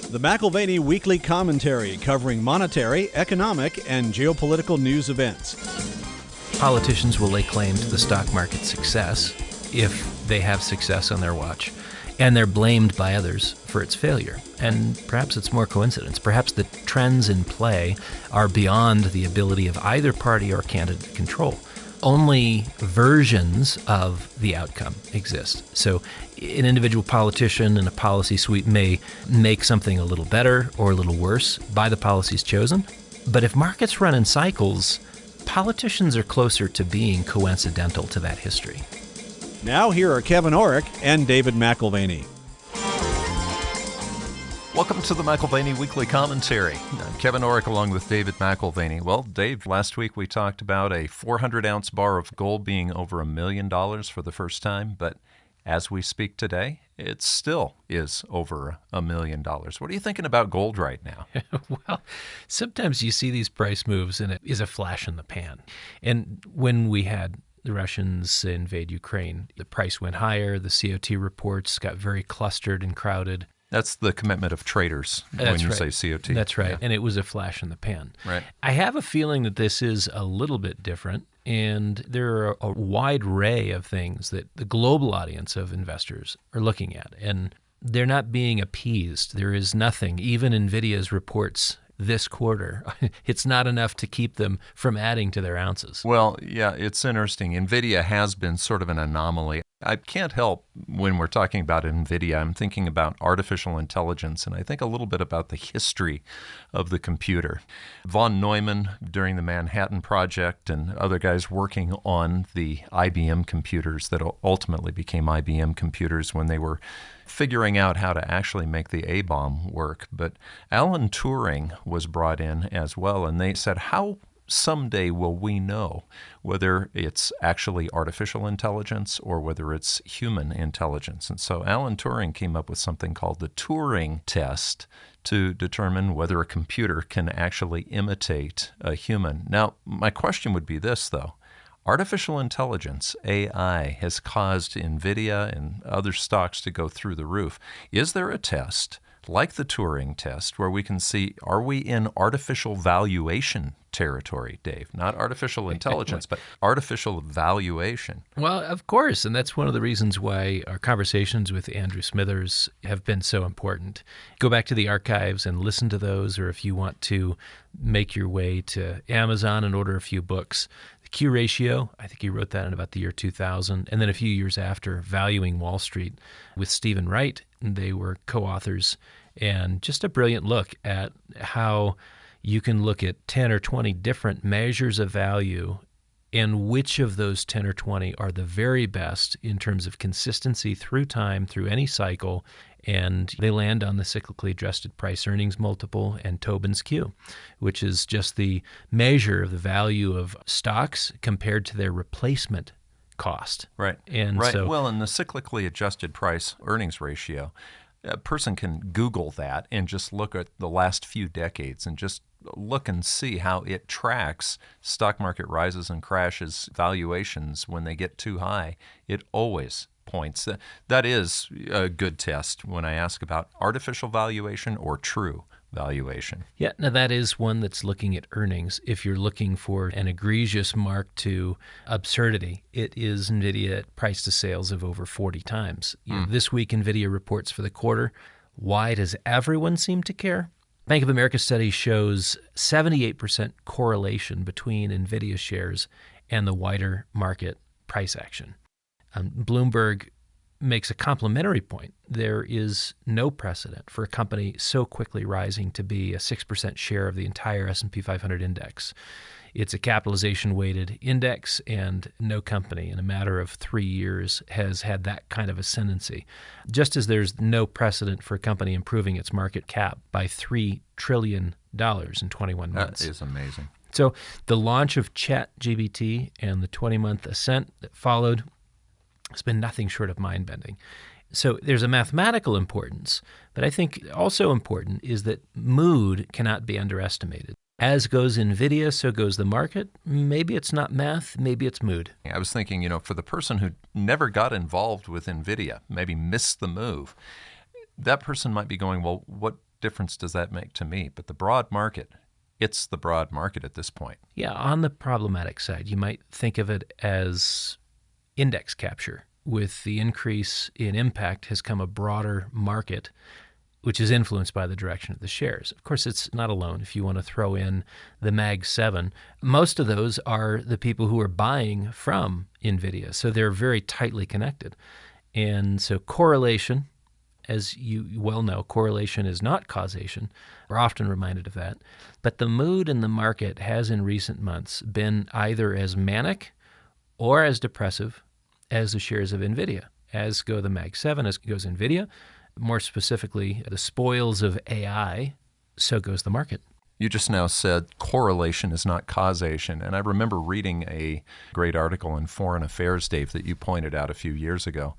The McAlvany Weekly Commentary, covering monetary, economic, and geopolitical news events. Politicians will lay claim to the stock market's success if they have success on their watch, and they're blamed by others for its failure. And perhaps it's more coincidence. Perhaps the trends in play are beyond the ability of either party or candidate to control. Only versions of the outcome exist. So an individual politician and a policy suite may make something a little better or a little worse by the policies chosen. But if markets run in cycles, politicians are closer to being coincidental to that history. Now here are Kevin Orrick and David McAlvany. Welcome to the McAlvany Weekly Commentary. I'm Kevin Orrick along with David McAlvany. Well, Dave, last week we talked about a 400-ounce bar of gold being over $1 million for the first time, but as we speak today, it still is over $1 million. What are you thinking about gold right now? Well, sometimes you see these price moves and it is a flash in the pan. And when we had the Russians invade Ukraine, the price went higher, the COT reports got very clustered and crowded. That's the commitment of traders when you say COT. That's right. Yeah. And it was a flash in the pan. Right. I have a feeling that this is a little bit different. And there are a wide array of things that the global audience of investors are looking at. And they're not being appeased. There is nothing, even NVIDIA's reports this quarter, it's not enough to keep them from adding to their ounces. Well, yeah, it's interesting. NVIDIA has been sort of an anomaly. I can't help, when we're talking about NVIDIA, I'm thinking about artificial intelligence, and I think a little bit about the history of the computer. Von Neumann, during the Manhattan Project, and other guys working on the IBM computers that ultimately became IBM computers when they were figuring out how to actually make the A-bomb work. But Alan Turing was brought in as well, and they said, how someday will we know whether it's actually artificial intelligence or whether it's human intelligence? And so Alan Turing came up with something called the Turing test to determine whether a computer can actually imitate a human. Now, my question would be this, though. Artificial intelligence, AI, has caused NVIDIA and other stocks to go through the roof. Is there a test like the Turing test where we can see, are we in artificial valuation territory, Dave? Not artificial intelligence, but artificial valuation. Well, of course, and that's one of the reasons why our conversations with Andrew Smithers have been so important. Go back to the archives and listen to those, or if you want to make your way to Amazon and order a few books. The Q Ratio, I think he wrote that in about the year 2000, and then a few years after, Valuing Wall Street with Stephen Wright. They were co-authors, and just a brilliant look at how you can look at 10 or 20 different measures of value and which of those 10 or 20 are the very best in terms of consistency through time, through any cycle, and they land on the cyclically adjusted price earnings multiple and Tobin's Q, which is just the measure of the value of stocks compared to their replacement cost. Right. And right. So, well, in the cyclically adjusted price earnings ratio, a person can Google that and just look at the last few decades and just look and see how it tracks stock market rises and crashes, valuations when they get too high. It always points. That is a good test when I ask about artificial valuation or true valuation. Yeah, now that is one that's looking at earnings. If you're looking for an egregious mark to absurdity, it is NVIDIA at price to sales of over 40 times. You know, this week, NVIDIA reports for the quarter. Why does everyone seem to care? Bank of America study shows 78% correlation between NVIDIA shares and the wider market price action. Bloomberg makes a complementary point. There is no precedent for a company so quickly rising to be a 6% share of the entire S&P 500 index. It's a capitalization-weighted index, and no company in a matter of 3 years has had that kind of ascendancy. Just as there's no precedent for a company improving its market cap by $3 trillion in 21 months. That is amazing. So the launch of ChatGPT and the 20-month ascent that followed has been nothing short of mind-bending. So there's a mathematical importance, but I think also important is that mood cannot be underestimated. As goes NVIDIA, so goes the market. Maybe it's not math, maybe it's mood. I was thinking, for the person who never got involved with NVIDIA, maybe missed the move, that person might be going, well, what difference does that make to me? But the broad market, it's the broad market at this point. Yeah, on the problematic side, you might think of it as index capture. With the increase in impact has come a broader market, which is influenced by the direction of the shares. Of course, it's not alone. If you want to throw in the Mag 7, most of those are the people who are buying from NVIDIA. So they're very tightly connected. And so correlation, as you well know, correlation is not causation. We're often reminded of that. But the mood in the market has in recent months been either as manic or as depressive as the shares of NVIDIA. As go the Mag 7, as goes NVIDIA. More specifically, the spoils of AI, so goes the market. You just now said correlation is not causation. And I remember reading a great article in Foreign Affairs, Dave, that you pointed out a few years ago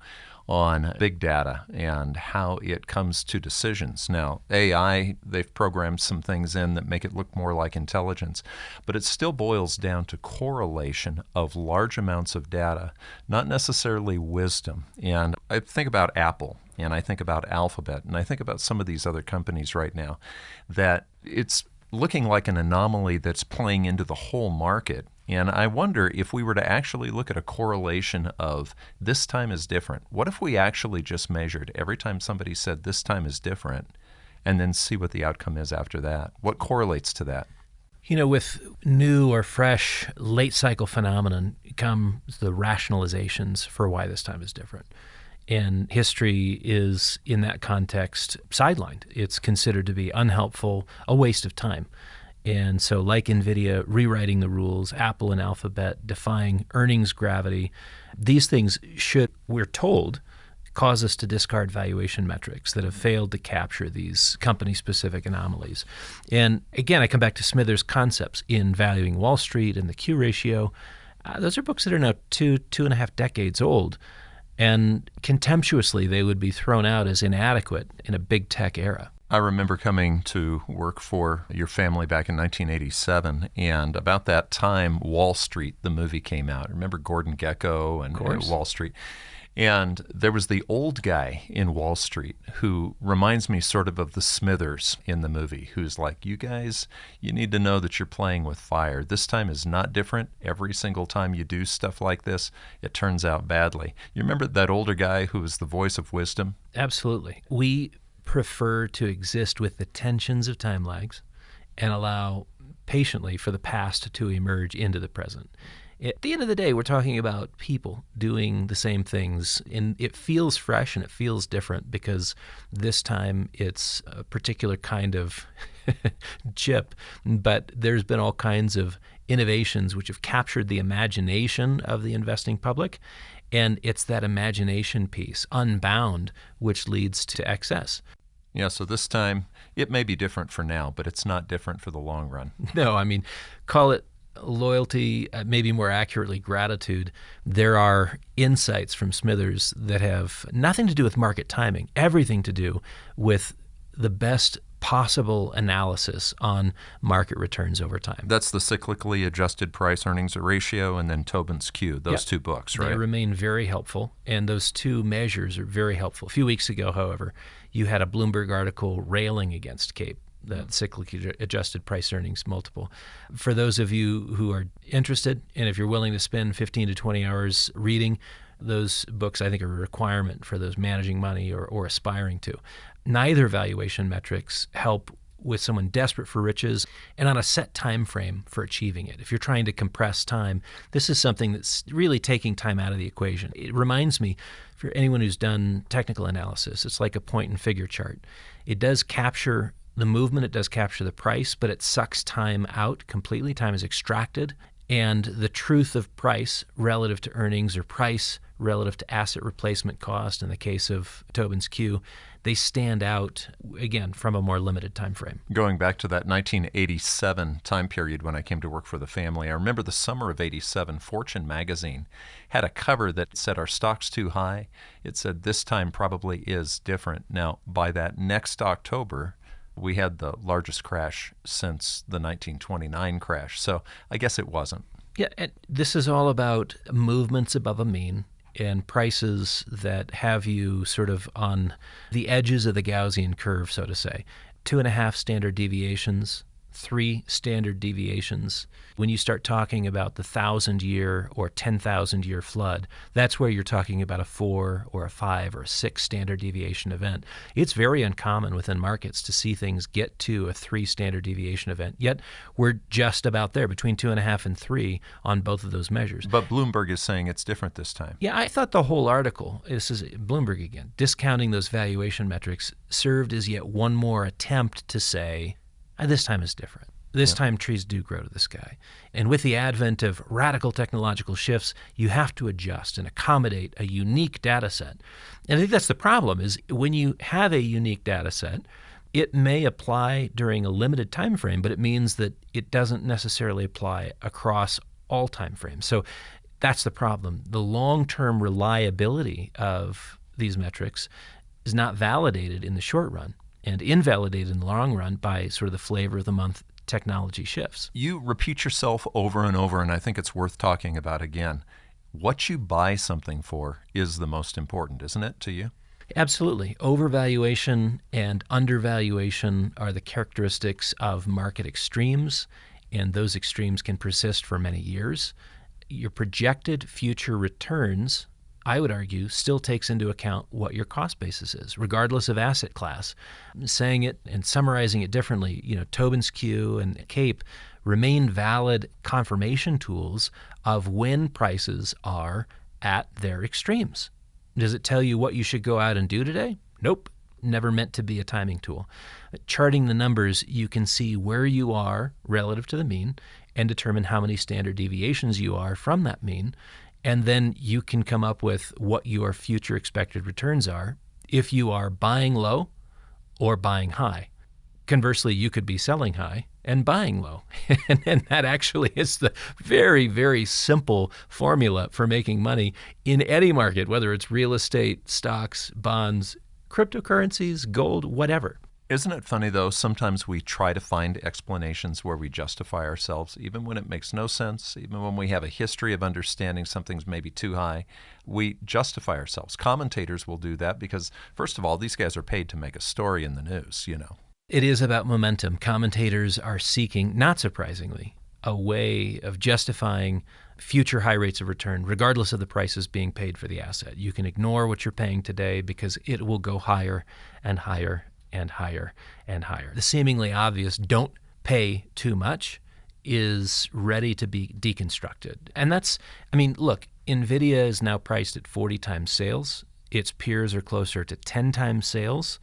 on big data and how it comes to decisions. Now, AI, they've programmed some things in that make it look more like intelligence, but it still boils down to correlation of large amounts of data, not necessarily wisdom. And I think about Apple, and I think about Alphabet, and I think about some of these other companies right now, that it's looking like an anomaly that's playing into the whole market. And I wonder if we were to actually look at a correlation of this time is different. What if we actually just measured every time somebody said this time is different and then see what the outcome is after that? What correlates to that? You know, with new or fresh late cycle phenomenon come the rationalizations for why this time is different. And history is, in that context, sidelined. It's considered to be unhelpful, a waste of time. And so like NVIDIA rewriting the rules, Apple and Alphabet defying earnings gravity, these things should, we're told, cause us to discard valuation metrics that have failed to capture these company-specific anomalies. And again, I come back to Smithers' concepts in Valuing Wall Street and the Q ratio. Those are books that are now 2.5 decades old. And contemptuously, they would be thrown out as inadequate in a big tech era. I remember coming to work for your family back in 1987, and about that time, Wall Street, the movie, came out. Remember Gordon Gekko and Wall Street? And there was the old guy in Wall Street who reminds me sort of the Smithers in the movie, who's like, you guys, you need to know that you're playing with fire. This time is not different. Every single time you do stuff like this, it turns out badly. You remember that older guy who was the voice of wisdom? Absolutely. We prefer to exist with the tensions of time lags and allow patiently for the past to emerge into the present. At the end of the day, we're talking about people doing the same things, and it feels fresh and it feels different because this time it's a particular kind of chip, but there's been all kinds of innovations which have captured the imagination of the investing public, and it's that imagination piece, unbound, which leads to excess. Yeah, so this time it may be different for now, but it's not different for the long run. No, I mean, call it loyalty, maybe more accurately gratitude. There are insights from Smithers that have nothing to do with market timing, everything to do with the best possible analysis on market returns over time. That's the cyclically adjusted price earnings ratio and then Tobin's Q, those two books, right? They remain very helpful, and those two measures are very helpful. A few weeks ago, however, you had a Bloomberg article railing against CAPE, that cyclically adjusted price earnings multiple. For those of you who are interested, and if you're willing to spend 15 to 20 hours reading, those books I think are a requirement for those managing money or aspiring to. Neither valuation metrics help with someone desperate for riches and on a set time frame for achieving it. If you're trying to compress time, this is something that's really taking time out of the equation. It reminds me, for anyone who's done technical analysis, it's like a point and figure chart. It does capture the movement, it does capture the price, but it sucks time out completely. Time is extracted, and the truth of price relative to earnings or price relative to asset replacement cost, in the case of Tobin's Q, they stand out, again, from a more limited time frame. Going back to that 1987 time period when I came to work for the family, I remember the summer of 87, Fortune magazine had a cover that said, "Our stock's too high." It said, "This time probably is different." Now, by that next October, we had the largest crash since the 1929 crash. So I guess it wasn't. Yeah, and this is all about movements above a mean and prices that have you sort of on the edges of the Gaussian curve, so to say. 2.5 standard deviations, 3 standard deviations. When you start talking about the 1,000-year or 10,000-year flood, that's where you're talking about a 4 or a 5 or a 6 standard deviation event. It's very uncommon within markets to see things get to a 3 standard deviation event, yet we're just about there, between 2.5 and 3 on both of those measures. But Bloomberg is saying it's different this time. Yeah, I thought the whole article, this is Bloomberg again, discounting those valuation metrics served as yet one more attempt to say, this time is different. This time trees do grow to the sky. And with the advent of radical technological shifts, you have to adjust and accommodate a unique data set. And I think that's the problem, is when you have a unique data set, it may apply during a limited time frame, but it means that it doesn't necessarily apply across all time frames. So that's the problem. The long-term reliability of these metrics is not validated in the short run and invalidated in the long run by sort of the flavor of the month technology shifts. You repeat yourself over and over, and I think it's worth talking about again. What you buy something for is the most important, isn't it, to you? Absolutely. Overvaluation and undervaluation are the characteristics of market extremes, and those extremes can persist for many years. Your projected future returns, I would argue, still takes into account what your cost basis is, regardless of asset class. Saying it and summarizing it differently, Tobin's Q and CAPE remain valid confirmation tools of when prices are at their extremes. Does it tell you what you should go out and do today? Nope. Never meant to be a timing tool. Charting the numbers, you can see where you are relative to the mean and determine how many standard deviations you are from that mean. And then you can come up with what your future expected returns are if you are buying low or buying high. Conversely, you could be selling high and buying low. And that actually is the very, very simple formula for making money in any market, whether it's real estate, stocks, bonds, cryptocurrencies, gold, whatever. Isn't it funny, though, sometimes we try to find explanations where we justify ourselves, even when it makes no sense, even when we have a history of understanding something's maybe too high, we justify ourselves. Commentators will do that because, first of all, these guys are paid to make a story in the news, It is about momentum. Commentators are seeking, not surprisingly, a way of justifying future high rates of return, regardless of the prices being paid for the asset. You can ignore what you're paying today because it will go higher and higher and higher and higher. The seemingly obvious don't pay too much is ready to be deconstructed. And look, NVIDIA is now priced at 40 times sales. Its peers are closer to 10 times sales.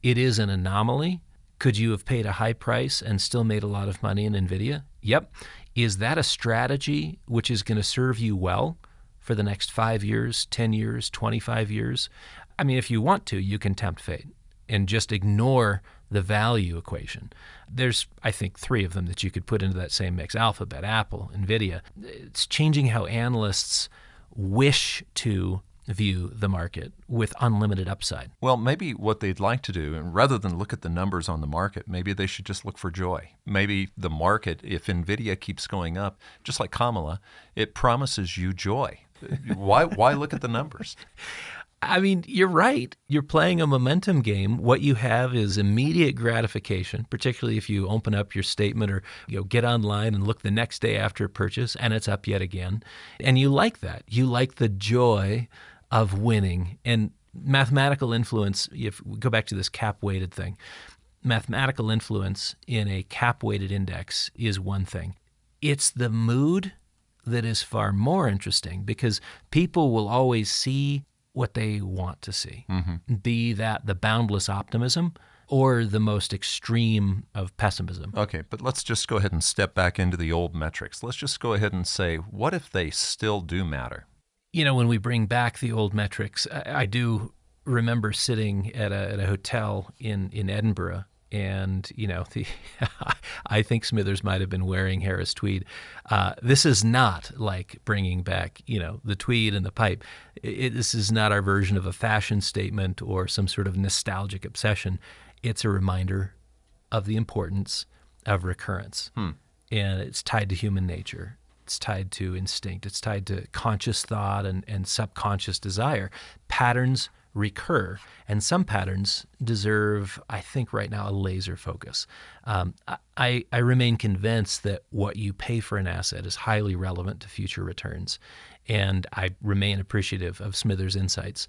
It is an anomaly. Could you have paid a high price and still made a lot of money in NVIDIA? Yep. Is that a strategy which is going to serve you well for the next 5 years, 10 years, 25 years? If you want to, you can tempt fate and just ignore the value equation. There's, I think, 3 of them that you could put into that same mix: Alphabet, Apple, NVIDIA. It's changing how analysts wish to view the market with unlimited upside. Well, maybe what they'd like to do, and rather than look at the numbers on the market, maybe they should just look for joy. Maybe the market, if NVIDIA keeps going up, just like Kamala, it promises you joy. Why look at the numbers? You're right. You're playing a momentum game. What you have is immediate gratification, particularly if you open up your statement or get online and look the next day after a purchase and it's up yet again. And you like that. You like the joy of winning. And mathematical influence, if we go back to this cap-weighted thing, mathematical influence in a cap-weighted index is one thing. It's the mood that is far more interesting because people will always see what they want to see, be that the boundless optimism or the most extreme of pessimism. Okay, but let's just go ahead and step back into the old metrics. Let's just go ahead and say, what if they still do matter? When we bring back the old metrics, I do remember sitting at a hotel in Edinburgh, and I think Smithers might have been wearing Harris tweed. This is not like bringing back the tweed and the pipe. This is not our version of a fashion statement or some sort of nostalgic obsession. It's a reminder of the importance of recurrence, and it's tied to human nature. It's tied to instinct. It's tied to conscious thought and subconscious desire. Patterns recur, and some patterns deserve, I think right now, a laser focus. I remain convinced that what you pay for an asset is highly relevant to future returns, and I remain appreciative of Smithers' insights.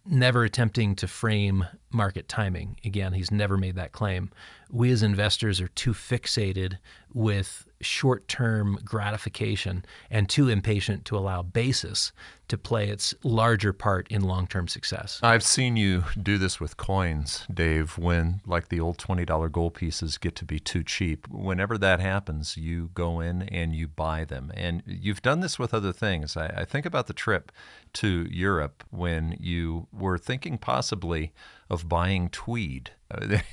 Never attempting to frame market timing. Again, he's never made that claim. We as investors are too fixated with short-term gratification and too impatient to allow basis to play its larger part in long-term success. I've seen you do this with coins, Dave, when like the old $20 gold pieces get to be too cheap. Whenever that happens, you go in and you buy them. And you've done this with other things. I think about the trip to Europe when you were thinking possibly of buying tweed.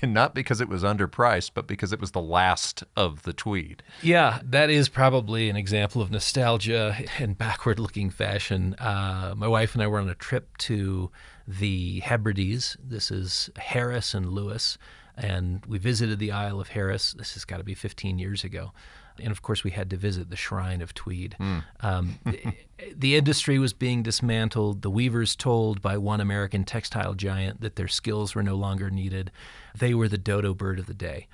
Not because it was underpriced, but because it was the last of the tweed. Yeah, that is probably an example of nostalgia in backward-looking fashion. My wife and I were on a trip to the Hebrides. This is Harris and Lewis, and we visited the Isle of Harris. This has got to be 15 years ago. And, of course, we had to visit the Shrine of Tweed. The industry was being dismantled. The weavers told by one American textile giant that their skills were no longer needed. They were the dodo bird of the day.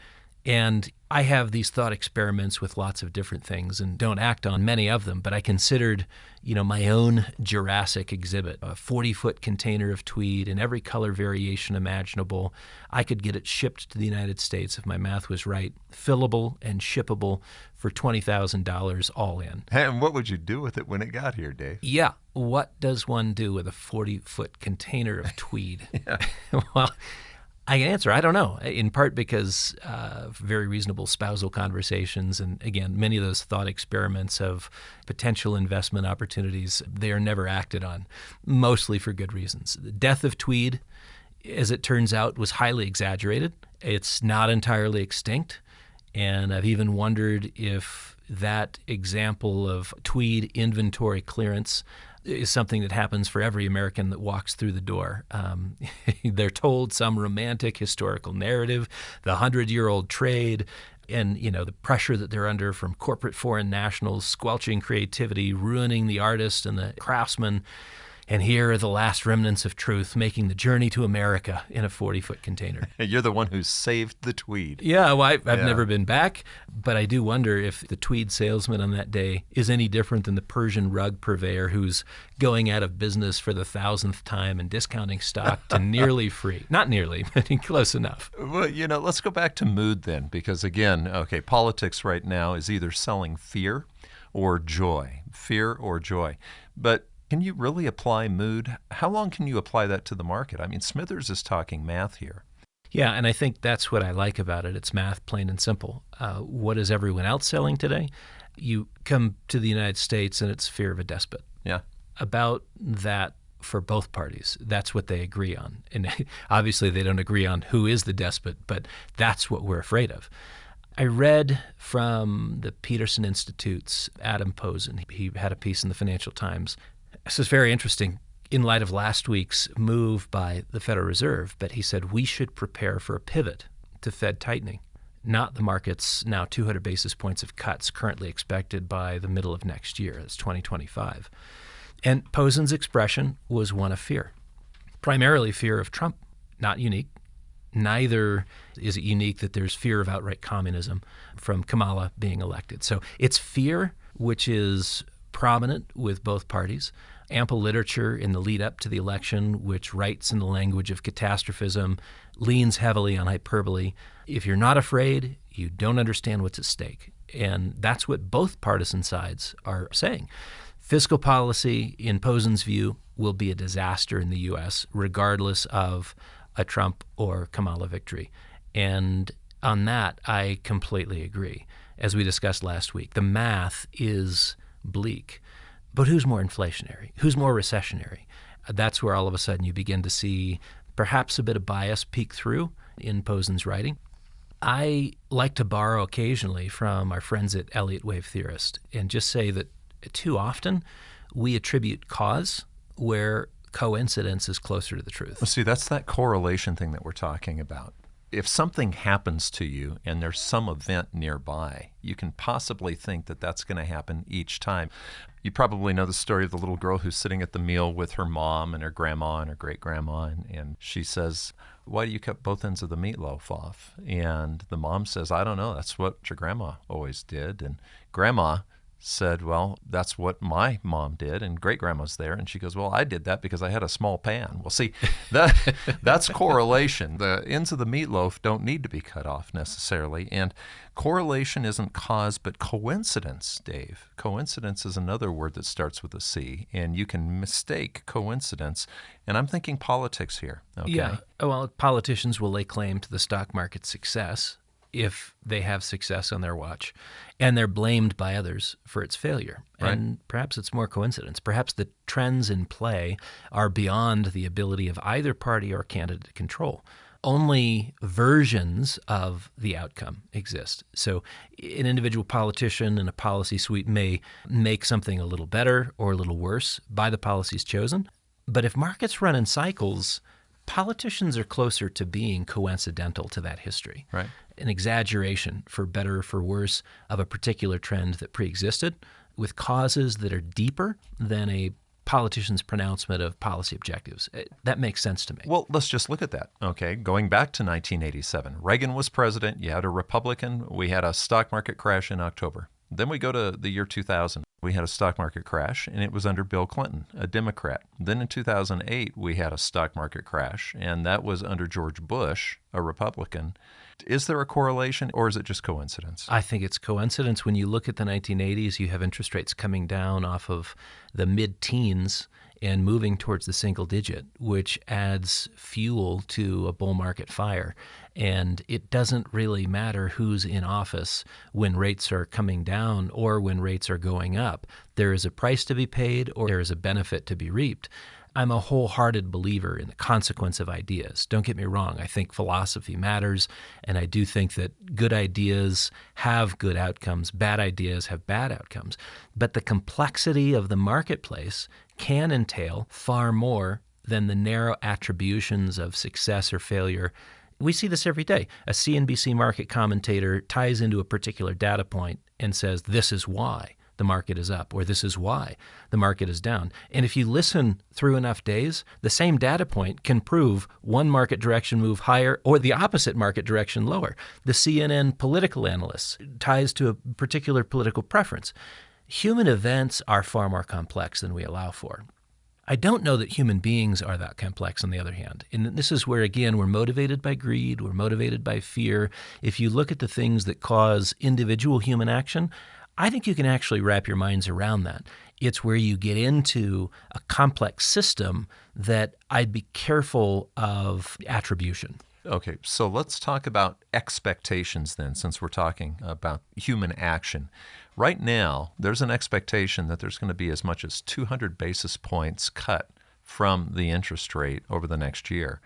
And I have these thought experiments with lots of different things and don't act on many of them, but I considered, my own Jurassic exhibit, a 40-foot container of tweed in every color variation imaginable. I could get it shipped to the United States if my math was right, fillable and shippable for $20,000 all in. And what would you do with it when it got here, Dave? Yeah. What does one do with a 40-foot container of tweed? Yeah. Well, I can answer, I don't know, in part because very reasonable spousal conversations and, again, many of those thought experiments of potential investment opportunities, they are never acted on, mostly for good reasons. The death of tweed, as it turns out, was highly exaggerated. It's not entirely extinct, and I've even wondered if that example of tweed inventory clearance is something that happens for every American that walks through the door. They're told some romantic historical narrative, the 100-year-old trade, and the pressure that they're under from corporate foreign nationals, squelching creativity, ruining the artist and the craftsman. And here are the last remnants of truth making the journey to America in a 40-foot container. You're the one who saved the tweed. Yeah, well, I've never been back, but I do wonder if the tweed salesman on that day is any different than the Persian rug purveyor who's going out of business for the 1,000th time and discounting stock to nearly free. Not nearly, but close enough. Well, let's go back to mood then, because again, politics right now is either selling fear or joy. But can you really apply mood? How long can you apply that to the market? I mean, Smithers is talking math here. Yeah, and I think that's what I like about it. It's math, plain and simple. What is everyone else selling today? You come to the United States and it's fear of a despot. Yeah. About that for both parties. That's what they agree on. And obviously they don't agree on who is the despot, but that's what we're afraid of. I read from the Peterson Institute's Adam Posen. He had a piece in the Financial Times. This is very interesting in light of last week's move by the Federal Reserve, but he said we should prepare for a pivot to Fed tightening, not the market's now 200 basis points of cuts currently expected by the middle of next year. That's 2025. And Posen's expression was one of fear, primarily fear of Trump, not unique. Neither is it unique that there's fear of outright communism from Kamala being elected. So it's fear, which is prominent with both parties. Ample literature in the lead up to the election, which writes in the language of catastrophism, leans heavily on hyperbole. If you're not afraid, you don't understand what's at stake. And that's what both partisan sides are saying. Fiscal policy, in Posen's view, will be a disaster in the U.S., regardless of a Trump or Kamala victory. And on that, I completely agree. As we discussed last week, the math is bleak. But who's more inflationary? Who's more recessionary? That's where all of a sudden you begin to see perhaps a bit of bias peek through in Posen's writing. I like to borrow occasionally from our friends at Elliott Wave Theorist and just say that too often we attribute cause where coincidence is closer to the truth. Well, see, that's that correlation thing that we're talking about. if something happens to you and there's some event nearby, you can possibly think that that's going to happen each time. You probably know the story of the little girl who's sitting at the meal with her mom and her grandma and her great-grandma, and she says, "Why do you cut both ends of the meatloaf off?" And the mom says, "I don't know. That's what your grandma always did." And grandma said, "Well, that's what my mom did," and great-grandma's there, and she goes, "Well, I did that because I had a small pan." Well, see, that's correlation. The ends of the meatloaf don't need to be cut off necessarily, and correlation isn't cause, but coincidence, Dave. Coincidence is another word that starts with a C, and you can mistake coincidence, and I'm thinking politics here. Okay? Yeah, well, politicians will lay claim to the stock market's success if they have success on their watch, and they're blamed by others for its failure. Right. And perhaps it's more coincidence. Perhaps the trends in play are beyond the ability of either party or candidate to control. Only versions of the outcome exist. So an individual politician and a policy suite may make something a little better or a little worse by the policies chosen. But if markets run in cycles, politicians are closer to being coincidental to that history. Right. An exaggeration, for better or for worse, of a particular trend that preexisted with causes that are deeper than a politician's pronouncement of policy objectives. That makes sense to me. Well, let's just look at that. Okay, going back to 1987, Reagan was president. You had a Republican. We had a stock market crash in October. Then we go to the year 2000. We had a stock market crash, and it was under Bill Clinton, a Democrat. Then in 2008, we had a stock market crash, and that was under George Bush, a Republican. Is there a correlation, or is it just coincidence? I think it's coincidence. When you look at the 1980s, you have interest rates coming down off of the mid-teens and moving towards the single digit, which adds fuel to a bull market fire. And it doesn't really matter who's in office when rates are coming down or when rates are going up. There is a price to be paid or there is a benefit to be reaped. I'm a wholehearted believer in the consequence of ideas. Don't get me wrong. I think philosophy matters, and I do think that good ideas have good outcomes, bad ideas have bad outcomes. But the complexity of the marketplace can entail far more than the narrow attributions of success or failure. We see this every day. A CNBC market commentator ties into a particular data point and says, this is why the market is up, or this is why the market is down. And if you listen through enough days, the same data point can prove one market direction move higher or the opposite market direction lower. The CNN political analyst ties to a particular political preference. Human events are far more complex than we allow for. I don't know that human beings are that complex, on the other hand. And this is where, again, we're motivated by greed, we're motivated by fear. If you look at the things that cause individual human action, I think you can actually wrap your minds around that. It's where you get into a complex system that I'd be careful of attribution. Okay, so let's talk about expectations then, since we're talking about human action. Right now, there's an expectation that there's going to be as much as 200 basis points cut from the interest rate over the next year.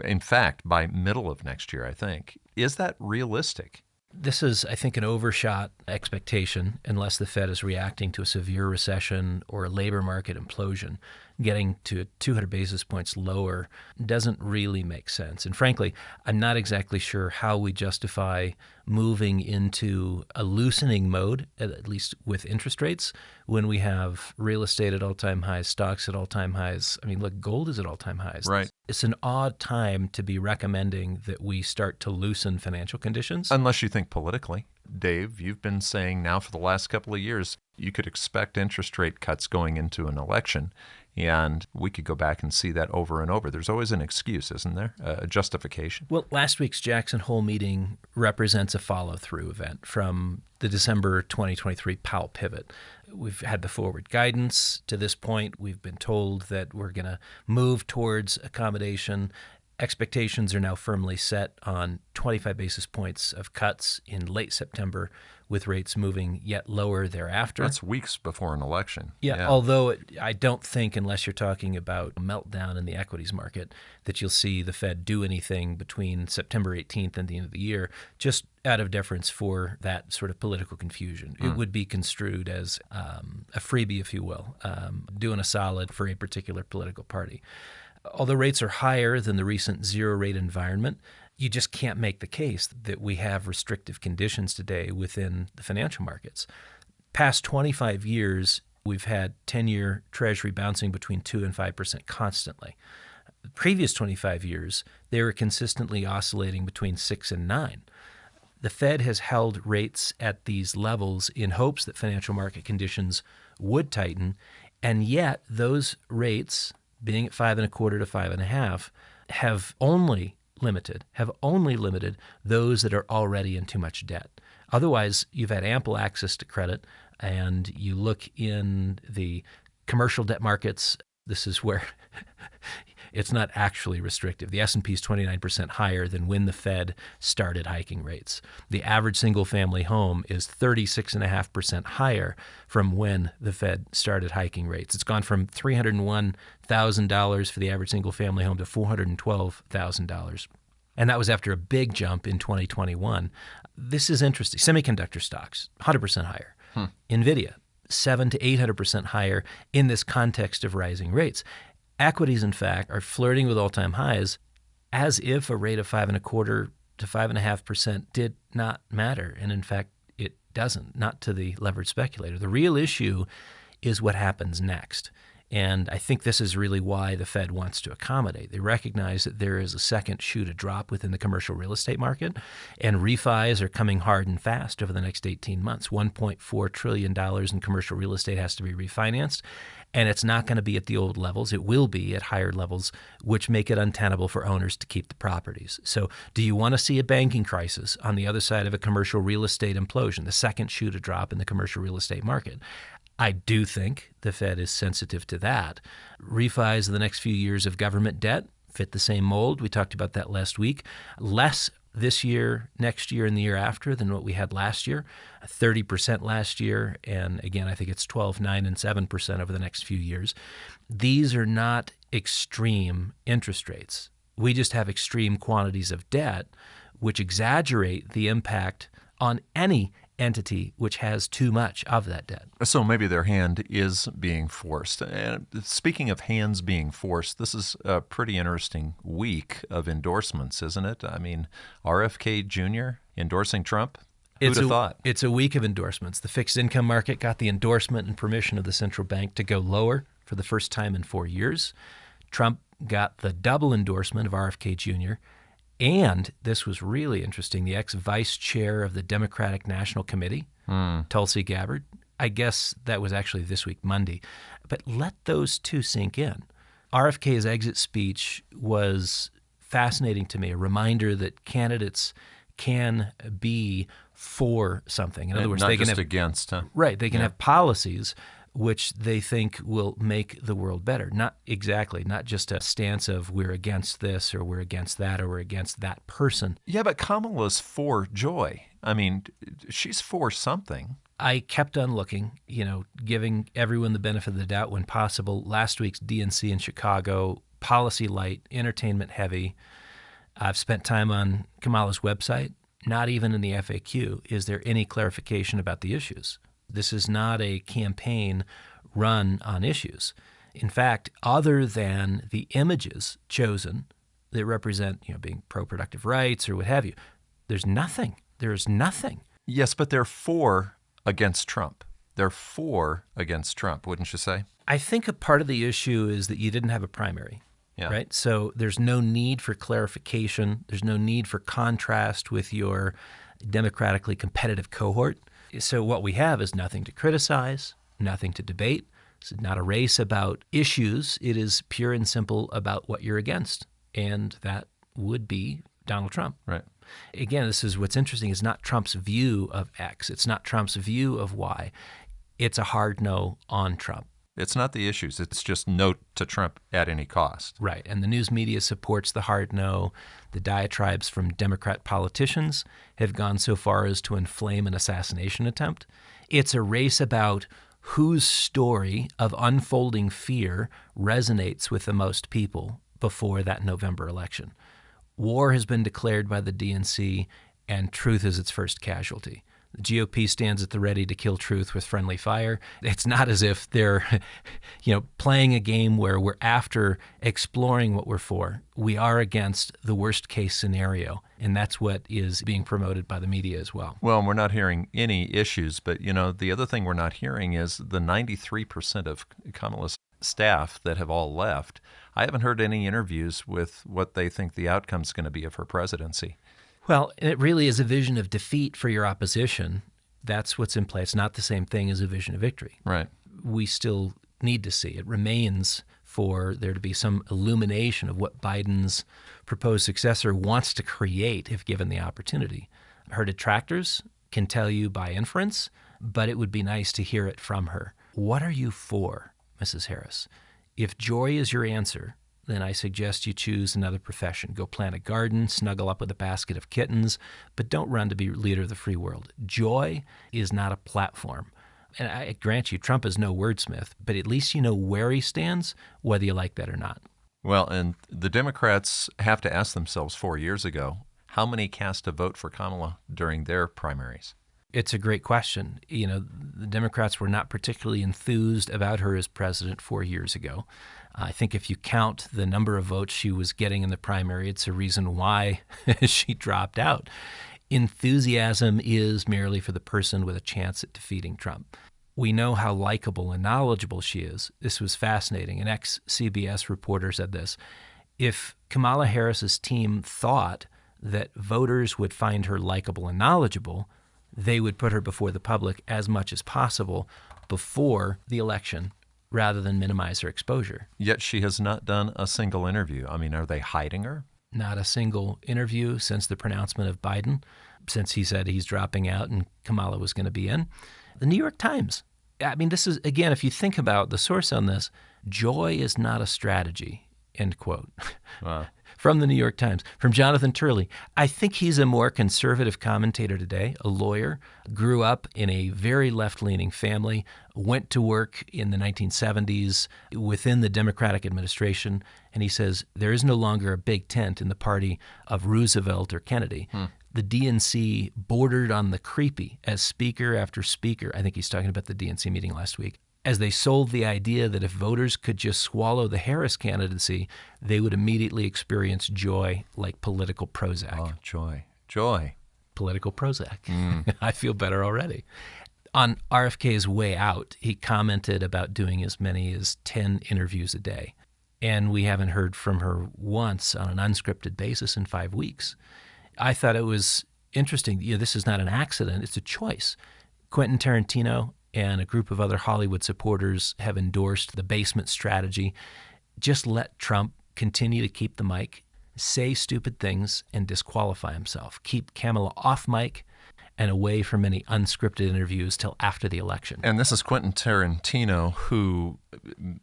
In fact, by middle of next year, I think. Is that realistic? This is, I think, an overshot expectation unless the Fed is reacting to a severe recession or a labor market implosion. Getting to 200 basis points lower doesn't really make sense. And frankly, I'm not exactly sure how we justify moving into a loosening mode, at least with interest rates, when we have real estate at all-time highs, stocks at all-time highs. I mean, look, gold is at all-time highs. Right. It's an odd time to be recommending that we start to loosen financial conditions. Unless you think politically. Dave, you've been saying now for the last couple of years you could expect interest rate cuts going into an election. And we could go back and see that over and over. There's always an excuse, isn't there? A justification. Well, last week's Jackson Hole meeting represents a follow-through event from the December 2023 Powell pivot. We've had the forward guidance to this point. We've been told that we're going to move towards accommodation. Expectations are now firmly set on 25 basis points of cuts in late September, with rates moving yet lower thereafter. That's weeks before an election. Yeah. Although I don't think, unless you're talking about a meltdown in the equities market, that you'll see the Fed do anything between September 18th and the end of the year, just out of deference for that sort of political confusion. It would be construed as a freebie, if you will, doing a solid for a particular political party. Although rates are higher than the recent zero-rate environment, you just can't make the case that we have restrictive conditions today within the financial markets. Past 25 years, we've had 10-year Treasury bouncing between 2 and 5% constantly. The previous 25 years, they were consistently oscillating between 6 and 9. The Fed has held rates at these levels in hopes that financial market conditions would tighten, and yet those rates, being at 5.25 to 5.5, have only limited those that are already in too much debt. Otherwise, you've had ample access to credit, and you look in the commercial debt markets, this is where it's not actually restrictive. The S&P is 29% higher than when the Fed started hiking rates. The average single-family home is 36.5% higher from when the Fed started hiking rates. It's gone from $301,000 for the average single-family home to $412,000. And that was after a big jump in 2021. This is interesting. Semiconductor stocks, 100% higher. NVIDIA, 700 to 800% higher in this context of rising rates. Equities, in fact, are flirting with all-time highs as if a rate of 5.25 to 5.5% did not matter. And in fact, it doesn't, not to the leveraged speculator. The real issue is what happens next. And I think this is really why the Fed wants to accommodate. They recognize that there is a second shoe to drop within the commercial real estate market, and refis are coming hard and fast over the next 18 months. $1.4 trillion in commercial real estate has to be refinanced, and it's not going to be at the old levels. It will be at higher levels, which make it untenable for owners to keep the properties. So do you want to see a banking crisis on the other side of a commercial real estate implosion, the second shoe to drop in the commercial real estate market? I do think the Fed is sensitive to that. Refis of the next few years of government debt fit the same mold. We talked about that last week. Less this year, next year, and the year after than what we had last year. 30% last year, and again, I think it's 12, 9, and 7% over the next few years. These are not extreme interest rates. We just have extreme quantities of debt, which exaggerate the impact on any entity which has too much of that debt. So maybe their hand is being forced. And speaking of hands being forced, this is a pretty interesting week of endorsements, isn't it? I mean, RFK Jr. endorsing Trump? Who'd have thought? It's a week of endorsements. The fixed income market got the endorsement and permission of the central bank to go lower for the first time in 4 years. Trump got the double endorsement of RFK Jr., and this was really interesting, the ex-vice chair of the Democratic National Committee, Tulsi Gabbard. I guess that was actually this week, Monday. But let those two sink in. RFK's exit speech was fascinating to me, a reminder that candidates can be for something. In other words, not they can just have against, huh? Right, they can have policies which they think will make the world better. Not just a stance of we're against this or we're against that or we're against that person. Yeah, but Kamala's for joy. I mean, she's for something. I kept on looking, giving everyone the benefit of the doubt when possible. Last week's DNC in Chicago, policy light, entertainment heavy. I've spent time on Kamala's website. Not even in the FAQ is there any clarification about the issues. This is not a campaign run on issues. In fact, other than the images chosen that represent, being pro-productive rights or what have you, there's nothing. There is nothing. Yes, but they're for against Trump. They're for against Trump, wouldn't you say? I think a part of the issue is that you didn't have a primary. Yeah. Right? So there's no need for clarification. There's no need for contrast with your democratically competitive cohort. So what we have is nothing to criticize, nothing to debate. It's not a race about issues. It is pure and simple about what you're against. And that would be Donald Trump. Right. Again, this is what's interesting. It's not Trump's view of X. It's not Trump's view of Y. It's a hard no on Trump. It's not the issues. It's just no to Trump at any cost. Right. And the news media supports the hard no. The diatribes from Democrat politicians have gone so far as to inflame an assassination attempt. It's a race about whose story of unfolding fear resonates with the most people before that November election. War has been declared by the DNC, and truth is its first casualty. The GOP stands at the ready to kill truth with friendly fire. It's not as if they're, playing a game where we're after exploring what we're for. We are against the worst case scenario, and that's what is being promoted by the media as well. Well, we're not hearing any issues, but, the other thing we're not hearing is the 93% of Kamala's staff that have all left. I haven't heard any interviews with what they think the outcome's going to be of her presidency. Well, it really is a vision of defeat for your opposition. That's what's in play. It's not the same thing as a vision of victory. Right. We still need to see. It remains for there to be some illumination of what Biden's proposed successor wants to create if given the opportunity. Her detractors can tell you by inference, but it would be nice to hear it from her. What are you for, Mrs. Harris? If joy is your answer, then I suggest you choose another profession. Go plant a garden, snuggle up with a basket of kittens, but don't run to be leader of the free world. Joy is not a platform. And I grant you, Trump is no wordsmith, but at least you know where he stands, whether you like that or not. Well, and the Democrats have to ask themselves 4 years ago, how many cast a vote for Kamala during their primaries? It's a great question. The Democrats were not particularly enthused about her as president 4 years ago. I think if you count the number of votes she was getting in the primary, it's a reason why she dropped out. Enthusiasm is merely for the person with a chance at defeating Trump. We know how likable and knowledgeable she is. This was fascinating. An ex-CBS reporter said this. If Kamala Harris's team thought that voters would find her likable and knowledgeable, they would put her before the public as much as possible before the election rather than minimize her exposure. Yet she has not done a single interview. I mean, are they hiding her? Not a single interview since the pronouncement of Biden, since he said he's dropping out and Kamala was going to be in. The New York Times. I mean, this is, again, if you think about the source on this, joy is not a strategy, end quote. Wow. From the New York Times, from Jonathan Turley. I think he's a more conservative commentator today, a lawyer, grew up in a very left-leaning family, went to work in the 1970s within the Democratic administration, and he says there is no longer a big tent in the party of Roosevelt or Kennedy. The DNC bordered on the creepy as speaker after speaker. I think he's talking about the DNC meeting last week. As they sold the idea that if voters could just swallow the Harris candidacy, they would immediately experience joy like political Prozac. Oh, joy. Political Prozac. I feel better already. On RFK's way out, he commented about doing as many as 10 interviews a day. And we haven't heard from her once on an unscripted basis in 5 weeks. I thought it was interesting. This is not an accident. It's a choice. Quentin Tarantino and a group of other Hollywood supporters have endorsed the basement strategy. Just let Trump continue to keep the mic, say stupid things, and disqualify himself. Keep Kamala off mic and away from any unscripted interviews till after the election. And this is Quentin Tarantino, who,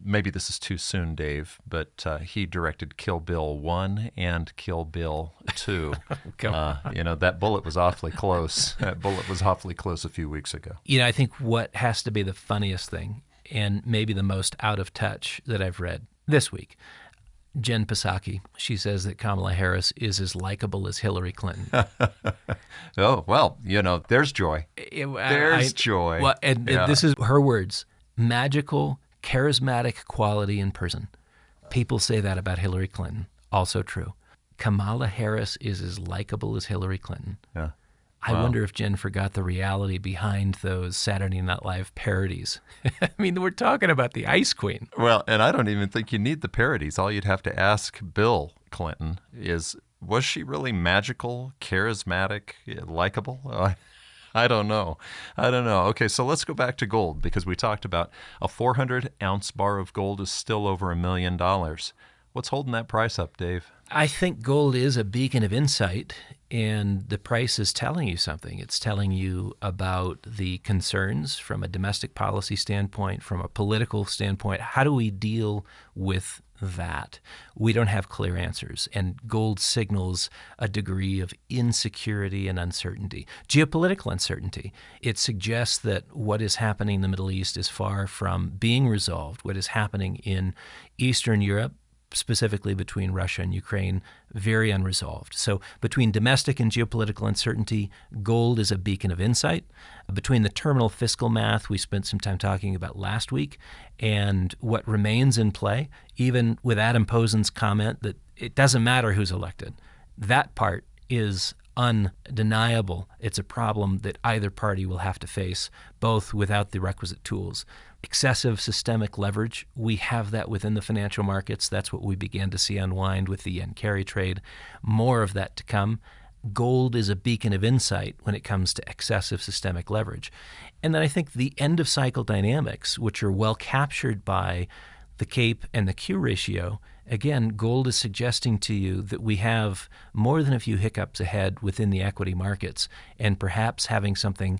maybe this is too soon, Dave, but he directed Kill Bill 1 and Kill Bill 2. That bullet was awfully close. That bullet was awfully close a few weeks ago. I think what has to be the funniest thing, and maybe the most out of touch that I've read this week, Jen Psaki, she says that Kamala Harris is as likable as Hillary Clinton. Oh, well, there's joy. There's joy. Well, and this is her words, magical, charismatic quality in person. People say that about Hillary Clinton. Also true. Kamala Harris is as likable as Hillary Clinton. Yeah. I wonder if Jen forgot the reality behind those Saturday Night Live parodies. I mean, we're talking about the Ice Queen. Well, and I don't even think you need the parodies. All you'd have to ask Bill Clinton is, was she really magical, charismatic, likable? I don't know. Okay, so let's go back to gold, because we talked about a 400-ounce bar of gold is still over $1 million. What's holding that price up, Dave? I think gold is a beacon of insight, and the price is telling you something. It's telling you about the concerns from a domestic policy standpoint, from a political standpoint. How do we deal with that? We don't have clear answers, and gold signals a degree of insecurity and uncertainty, geopolitical uncertainty. It suggests that what is happening in the Middle East is far from being resolved. What is happening in Eastern Europe, specifically between Russia and Ukraine, very unresolved. So between domestic and geopolitical uncertainty, gold is a beacon of insight. Between the terminal fiscal math we spent some time talking about last week and what remains in play, even with Adam Posen's comment that it doesn't matter who's elected, that part is undeniable. It's a problem that either party will have to face, both without the requisite tools. Excessive systemic leverage, we have that within the financial markets. That's what we began to see unwind with the yen carry trade. More of that to come. Gold is a beacon of insight when it comes to excessive systemic leverage. And then I think the end of cycle dynamics, which are well captured by the CAPE and the Q ratio, again, gold is suggesting to you that we have more than a few hiccups ahead within the equity markets, and perhaps having something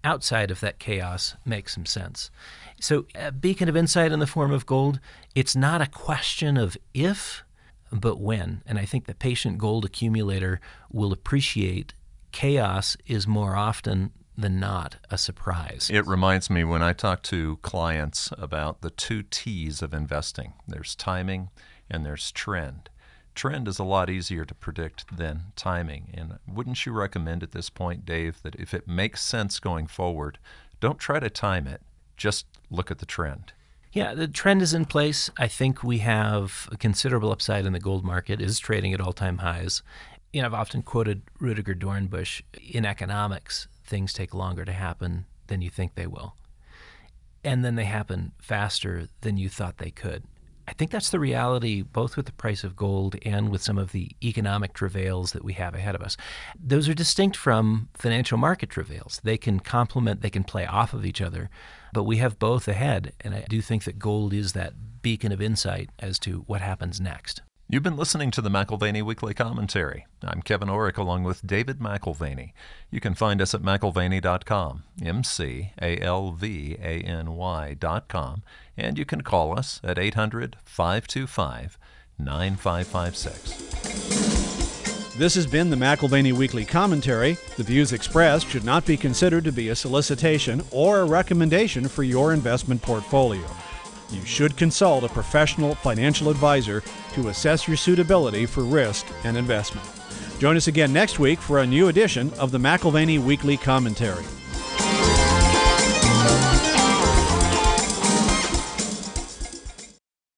outside of that chaos makes some sense. So a beacon of insight in the form of gold, it's not a question of if, but when. And I think the patient gold accumulator will appreciate chaos is more often than not a surprise. It reminds me when I talk to clients about the 2 T's of investing. There's timing and there's trend. Trend is a lot easier to predict than timing. And wouldn't you recommend at this point, Dave, that if it makes sense going forward, don't try to time it, just look at the trend? Yeah, the trend is in place. I think we have a considerable upside in the gold market. It is trading at all-time highs. You know, I've often quoted Rudiger Dornbusch, in economics, things take longer to happen than you think they will. And then they happen faster than you thought they could. I think that's the reality both with the price of gold and with some of the economic travails that we have ahead of us. Those are distinct from financial market travails. They can complement, they can play off of each other, but we have both ahead. And I do think that gold is that beacon of insight as to what happens next. You've been listening to the McAlvany Weekly Commentary. I'm Kevin Orrick along with David McAlvany. You can find us at McAlvany.com, McAlvany.com, and you can call us at 800-525-9556. This has been the McAlvany Weekly Commentary. The views expressed should not be considered to be a solicitation or a recommendation for your investment portfolio. You should consult a professional financial advisor to assess your suitability for risk and investment. Join us again next week for a new edition of the McAlvany Weekly Commentary.